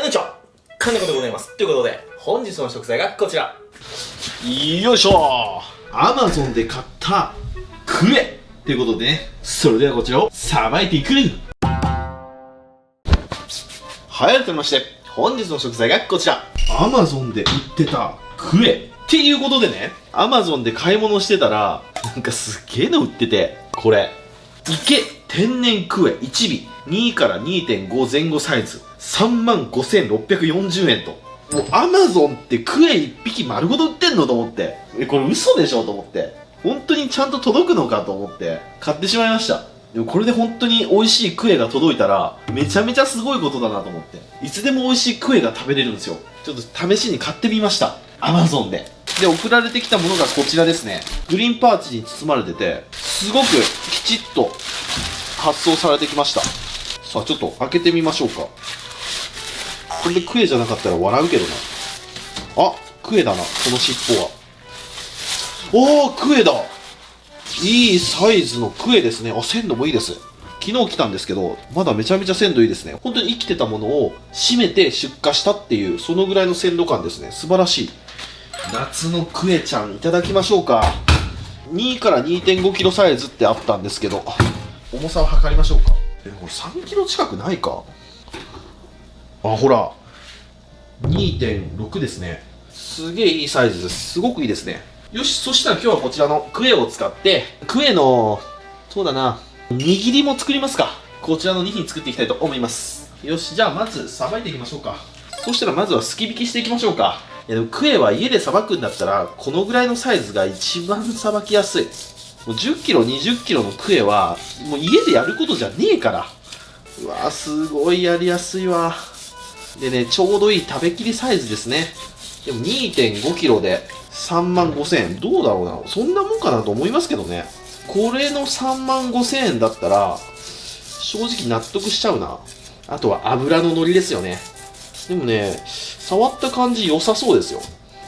にちは、金子でございます。ということで、本日の食材がこちら。よいしょー、アマゾンで買ったクエということでね、それではこちらをさばいていく。はい、改めまして、本日の食材がこちら。アマゾンで売ってたクエっていうことでね、アマゾンで買い物してたら、なんかすっげえの売ってて、これ池天然クエ1尾2から 2.5 前後サイズ 35,640 円と、もうアマゾンってクエ1匹丸ごと売ってんのと思って、これ嘘でしょと思って、本当にちゃんと届くのかと思って買ってしまいました。でもこれで本当に美味しいクエが届いたらめちゃめちゃすごいことだなと思って、いつでも美味しいクエが食べれるんですよ。ちょっと試しに買ってみました、アマゾンで。で、送られてきたものがこちらですね。グリーンパーチに包まれてて、すごくきちっと発送されてきました。さあちょっと開けてみましょうか。これでクエじゃなかったら笑うけどな。あ、クエだな、この尻尾は。おー、クエだ。いいサイズのクエですね。あ、鮮度もいいです。昨日来たんですけど、まだめちゃめちゃ鮮度いいですね。本当に生きてたものを締めて出荷したっていう、そのぐらいの鮮度感ですね。素晴らしい。夏のクエちゃんいただきましょうか。2から 2.5 キロサイズってあったんですけど、重さを測りましょうか。これ3キロ近くないか。あ、ほら 2.6 ですね。すげえいいサイズです。すごくいいですね。よし、そしたら今日はこちらのクエを使って、クエの、そうだな、握りも作りますか。こちらの2品作っていきたいと思います。よし、じゃあまずさばいていきましょうか。そしたらまずはすき引きしていきましょうか。いやでもクエは家でさばくんだったらこのぐらいのサイズが一番さばきやすい。もう10キロ20キロのクエはもう家でやることじゃねえから。うわー、すごいやりやすいわ。でね、ちょうどいい食べきりサイズですね。でも 2.5 キロで35,000円、どうだろうな、そんなもんかなと思いますけどね。これの35,000円だったら正直納得しちゃうな。あとは油の乗りですよね。でもね、触った感じ良さそうですよ。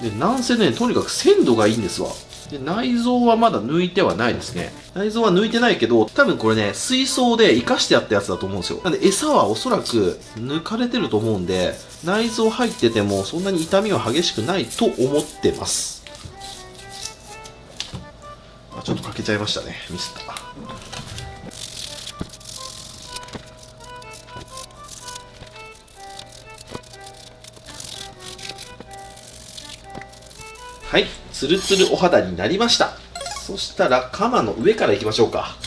で、なんせね、とにかく鮮度がいいんですわ。で、内臓はまだ抜いてはないですね。内臓は抜いてないけど、多分これね、水槽で生かしてあったやつだと思うんですよ。なんで餌はおそらく抜かれてると思うんで、内臓入っててもそんなに痛みは激しくないと思ってます。あ、ちょっとかけちゃいましたね。ミスった。はい、ツルツルお肌になりました。そしたらカマの上からいきましょうか。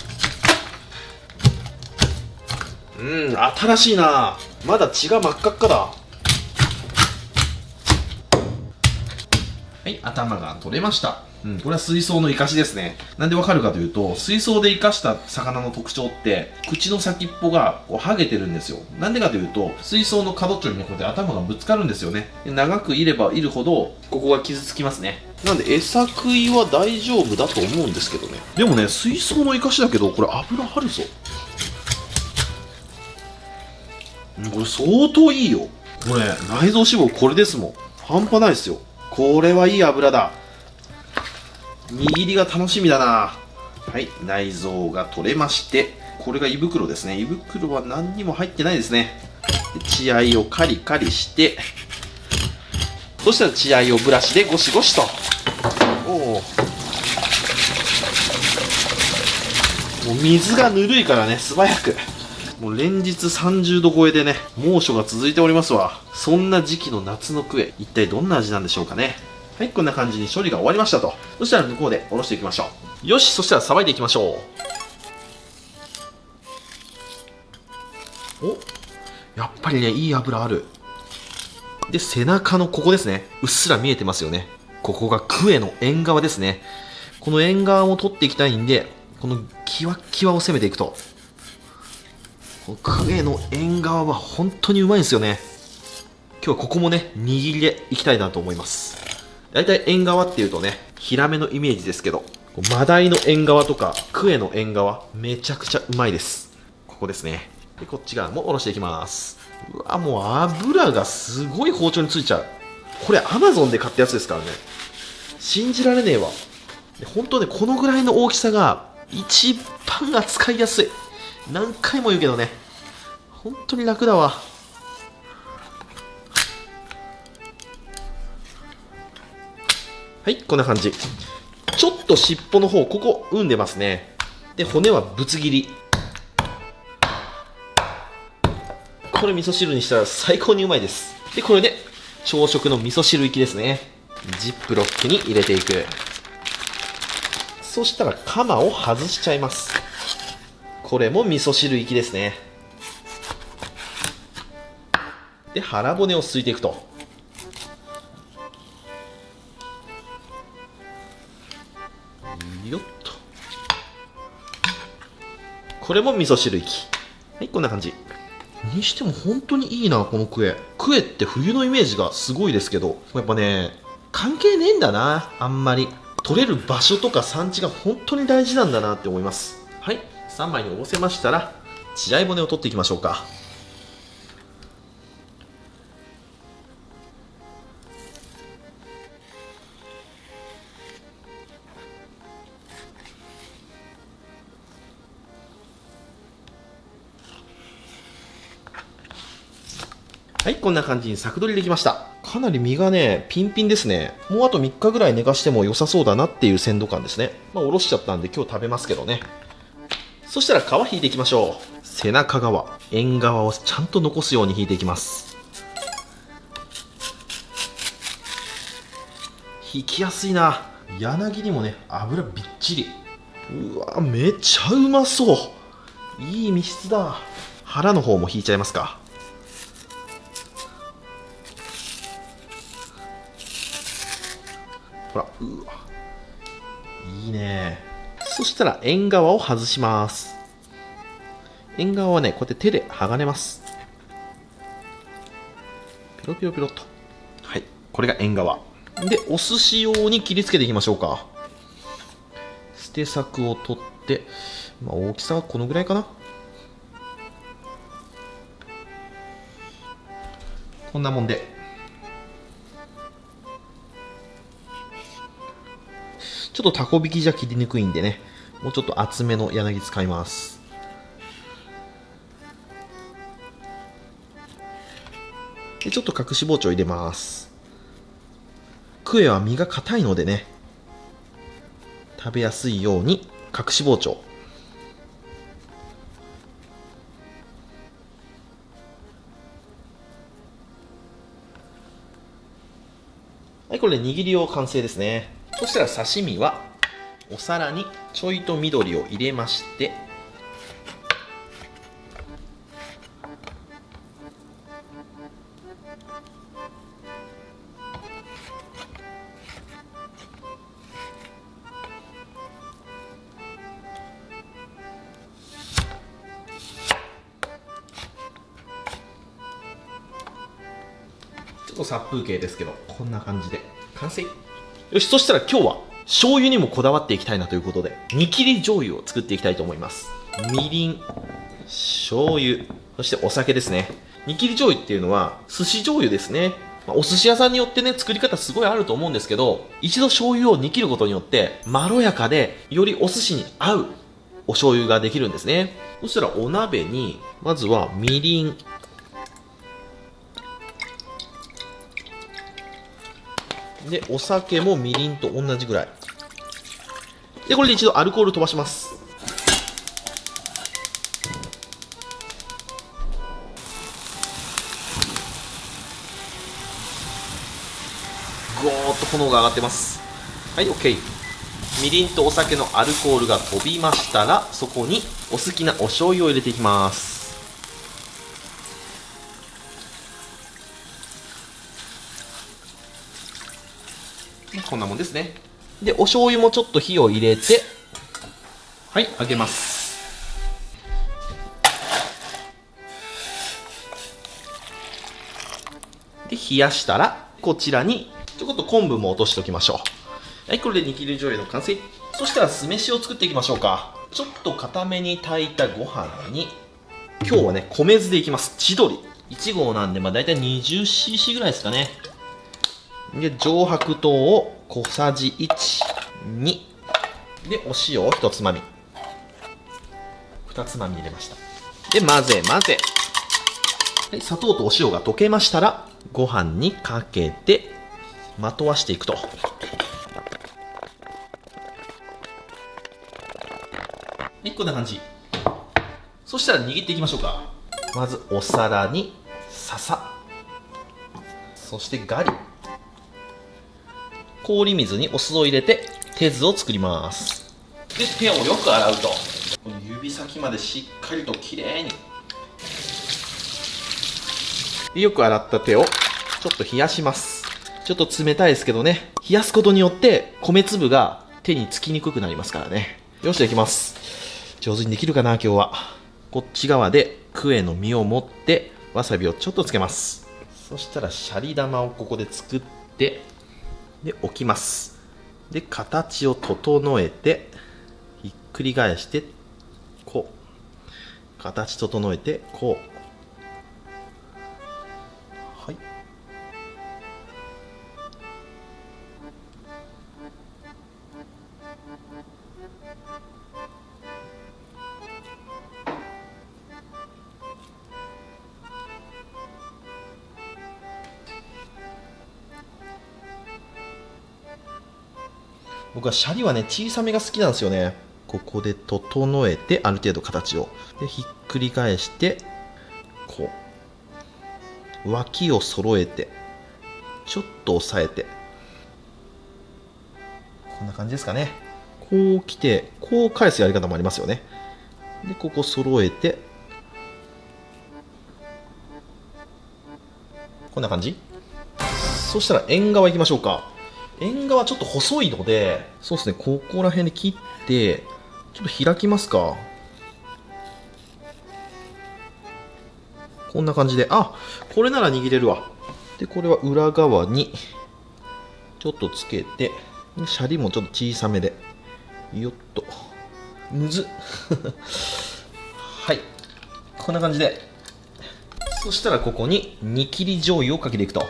新しいな。まだ血が真っ赤っかだ。はい、頭が取れました。これは水槽のイカシですね。なんでわかるかというと、水槽で生かした魚の特徴って、口の先っぽがこう剥げてるんですよ。なんでかというと、水槽の角っちょにね、こうやって頭がぶつかるんですよね。で、長くいればいるほど、ここが傷つきますね。なんで、餌食いは大丈夫だと思うんですけどね。でもね、水槽のイカシだけど、これ油あるぞ。これ相当いいよ。これ、内臓脂肪これですもん。半端ないですよ。これはいい油だ。握りが楽しみだな。はい、内臓が取れまして、これが胃袋ですね。胃袋は何にも入ってないですね。で、血合いをカリカリして、そしたら血合いをブラシでゴシゴシと。もう水がぬるいからね、素早く。もう連日30度超えでね、猛暑が続いておりますわ。そんな時期の夏のクエ、一体どんな味なんでしょうかね。はい、こんな感じに処理が終わりましたと。そしたら向こうでおろしていきましょう。よし、そしたらさばいていきましょう。お、やっぱりね、いい油ある。で、背中のここですね。うっすら見えてますよね。ここがクエの縁側ですね。この縁側も取っていきたいんで、このキワッキワを攻めていくと。このクエの縁側は本当にうまいんですよね。今日はここもね、握りでいきたいなと思います。だいたい縁側っていうとね、ヒラメのイメージですけど、マダイの縁側とかクエの縁側、めちゃくちゃうまいです。ここですね。で、こっち側もおろしていきます。うわ、もう油がすごい包丁についちゃう。これ Amazon で買ったやつですからね。信じられねえわ。本当ね、このぐらいの大きさが一番扱いやすい。何回も言うけどね、本当に楽だわ。はい、こんな感じ。ちょっと尻尾の方、ここ、産んでますね。で、骨はぶつ切り。これ味噌汁にしたら最高にうまいです。で、これで、朝食の味噌汁行きですね。ジップロックに入れていく。そしたら、カマを外しちゃいます。これも味噌汁行きですね。で、腹骨をすいていくと。よっと。これも味噌汁行き。はい、こんな感じ。にしても本当にいいな、このクエ。クエって冬のイメージがすごいですけど、やっぱね、関係ねえんだな、あんまり。取れる場所とか産地が本当に大事なんだなって思います。はい、3枚におろせましたら、血合い骨を取っていきましょうか。はい、こんな感じに柵取りできました。かなり身がね、ピンピンですね。もうあと3日ぐらい寝かしても良さそうだなっていう鮮度感ですね。まあ、おろしちゃったんで今日食べますけどね。そしたら皮引いていきましょう。背中側、縁側をちゃんと残すように引いていきます。引きやすいな。柳にもね、油びっちり。うわ、めちゃうまそう。いい身質だ。腹の方も引いちゃいますか。ほら、うわ、いいね。そしたら縁側を外します。縁側はね、こうやって手で剥がれます。ピロピロピロっと。はい、これが縁側で、お寿司用に切りつけていきましょうか。捨て柵を取って、まあ、大きさはこのぐらいかな。こんなもんで、ちょっとタコ引きじゃ切りにくいんでね、もうちょっと厚めの柳使います。で、ちょっと隠し包丁入れます。クエは身が硬いのでね、食べやすいように隠し包丁。はい、これで握り用完成ですね。そしたら刺身はお皿にちょいと緑を入れまして、ちょっと殺風景ですけど、こんな感じで完成。よし、そしたら今日は醤油にもこだわっていきたいなということで、煮切り醤油を作っていきたいと思います。みりん、醤油、そしてお酒ですね。煮切り醤油っていうのは寿司醤油ですね。まあ、お寿司屋さんによってね、作り方すごいあると思うんですけど、一度醤油を煮切ることによってまろやかで、よりお寿司に合うお醤油ができるんですね。そしたらお鍋にまずはみりん、で、お酒もみりんと同じぐらい。で、これで一度アルコール飛ばします。ゴーッと炎が上がってます。はい、OK。みりんとお酒のアルコールが飛びましたら、そこにお好きなお醤油を入れていきます。こんなもんですね。で、お醤油もちょっと火を入れて、はい、揚げます。で、冷やしたら、こちらにちょっと昆布も落としておきましょう。はい、これで煮切り醤油の完成。そしたら酢飯を作っていきましょうか。ちょっと固めに炊いたご飯に、今日はね、米酢でいきます。千鳥1合なんで、まあ大体 20cc ぐらいですかね。で、上白糖を小さじ1、2。で、お塩を1つまみ。2つまみ入れました。で、混ぜ混ぜ。はい、砂糖とお塩が溶けましたら、ご飯にかけて、まとわしていくと。こんな感じ。そしたら握っていきましょうか。まずお皿に笹、そしてガリ、氷水にお酢を入れて手酢を作ります。で手をよく洗うと、この指先までしっかりときれいに。でよく洗った手をちょっと冷やします。ちょっと冷たいですけどね、冷やすことによって米粒が手につきにくくなりますからね。よし、できます。上手にできるかな今日は。こっち側でクエの実を持ってわさびをちょっとつけます。そしたらシャリ玉をここで作ってで置きます。で形を整えてひっくり返してこう形整えてこう、はい。僕はシャリはね小さめが好きなんですよね。ここで整えてある程度形をでひっくり返してこう脇を揃えてちょっと押さえてこんな感じですかね。こう来てこう返すやり方もありますよね。でここ揃えてこんな感じ。そしたら縁側いきましょうか。縁側ちょっと細いので、そうですね、ここら辺で切ってちょっと開きますか。こんな感じで、あ、これなら握れるわ。でこれは裏側にちょっとつけて、シャリもちょっと小さめでよっとむずっはい、こんな感じで。そしたらここに煮切り醤油をかけていくと。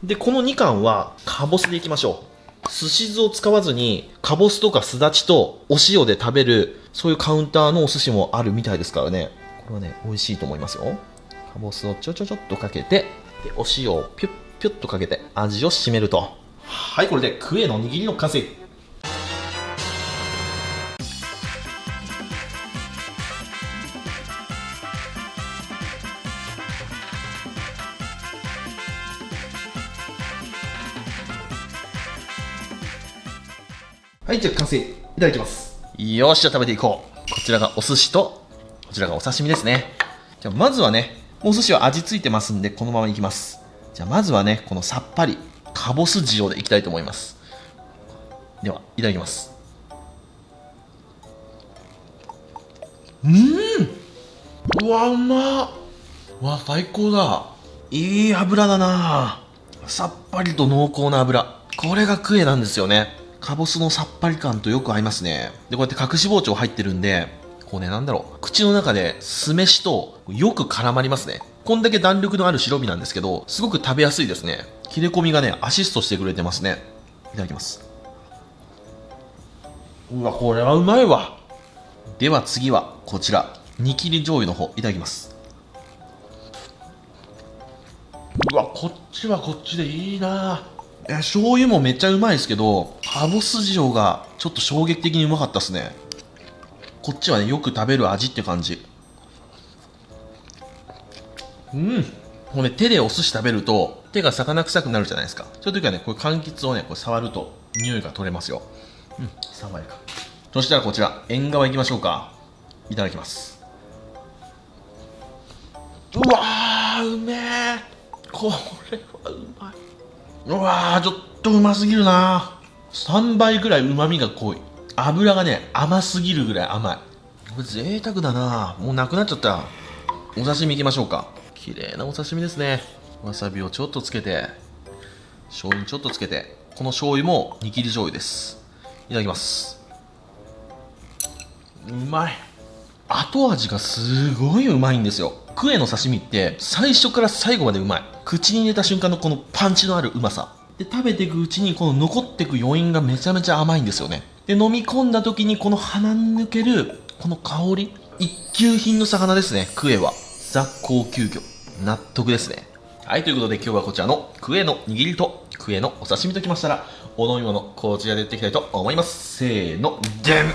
でこの2貫はかぼすでいきましょう。すし酢を使わずにかぼすとかすだちとお塩で食べる、そういうカウンターのお寿司もあるみたいですからね。これはね美味しいと思いますよ。かぼすをちょっとかけて、でお塩をピュッピュッとかけて味を締めると。はい、これでクエの握りの完成。はい、じゃあ完成いただきます。よし、じゃあ食べていこう。こちらがお寿司とこちらがお刺身ですね。じゃあまずはね、お寿司は味ついてますんでこのままいきます。じゃあまずはね、このさっぱりかぼす塩でいきたいと思います。ではいただきます。うわうまっ。うわ最高だ。いい油だな。さっぱりと濃厚な油、これがクエなんですよね。かぼすのさっぱり感とよく合いますね。でこうやって隠し包丁入ってるんで、こうね、なんだろう、口の中で酢飯とよく絡まりますね。こんだけ弾力のある白身なんですけど、すごく食べやすいですね。切れ込みがねアシストしてくれてますね。いただきます。うわこれはうまいわ。では次はこちら煮切り醤油の方いただきます。うわこっちはこっちでいいな。醤油もめっちゃうまいですけど、かぼす塩がちょっと衝撃的にうまかったですね。こっちはねよく食べる味って感じ。これね、手でお寿司食べると手が魚臭くなるじゃないですか。そういう時はね、これ柑橘をねこれ触ると匂いが取れますよ。爽やか。そしたらこちら縁側いきましょうか。いただきます。うわーうめえ。これはうまい。うわーちょっとうますぎるな。3倍ぐらいうまみが濃い。油がね甘すぎるぐらい甘い。これ贅沢だな。もうなくなっちゃった。お刺身いきましょうか。綺麗なお刺身ですね。わさびをちょっとつけて、醤油ちょっとつけて、この醤油も煮切り醤油です。いただきます。うまい。後味がすごいうまいんですよ。クエの刺身って最初から最後までうまい。口に入れた瞬間のこのパンチのあるうまさで、食べていくうちにこの残っていく余韻がめちゃめちゃ甘いんですよね。で飲み込んだ時にこの鼻に抜けるこの香り、一級品の魚ですね。クエはザ高級魚、納得ですね。はい、ということで今日はこちらのクエの握りとクエのお刺身ときましたら、お飲み物こちらでやっていきたいと思います。せーの、でん、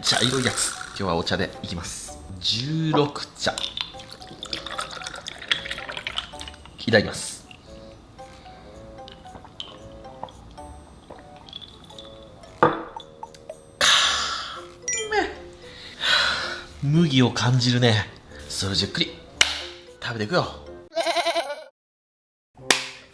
茶色いやつ。今日はお茶でいきます。16茶、いただきます。麦を感じるね。それじっくり食べていくよ。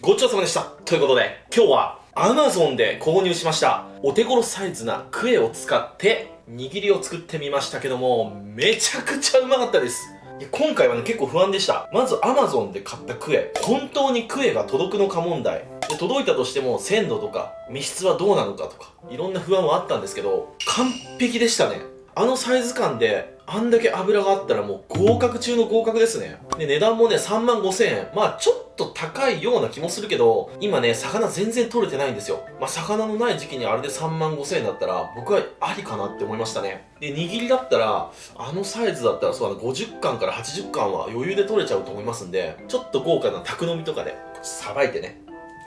ごちそうさまでした。ということで、今日は Amazon で購入しましたお手頃サイズなクエを使って握りを作ってみましたけども、めちゃくちゃうまかったです。今回はね、結構不安でした。まず Amazon で買ったクエ、本当にクエが届くのか問題で、届いたとしても鮮度とか密質はどうなのかとか、いろんな不安はあったんですけど、完璧でしたね。あのサイズ感であんだけ脂があったらもう合格中の合格ですね。で、値段もね、35,000円。まあちょっと高いような気もするけど、今ね、魚全然取れてないんですよ。まあ魚のない時期にあれで35,000円だったら、僕はありかなって思いましたね。で、握りだったら、あのサイズだったらそうだな、50貫から80貫は余裕で取れちゃうと思いますんで、ちょっと豪華な宅飲みとかで、さばいてね、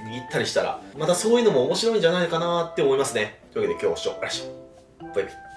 握ったりしたら、またそういうのも面白いんじゃないかなって思いますね。というわけで今日はご視聴ありがとうございました。バイバイ。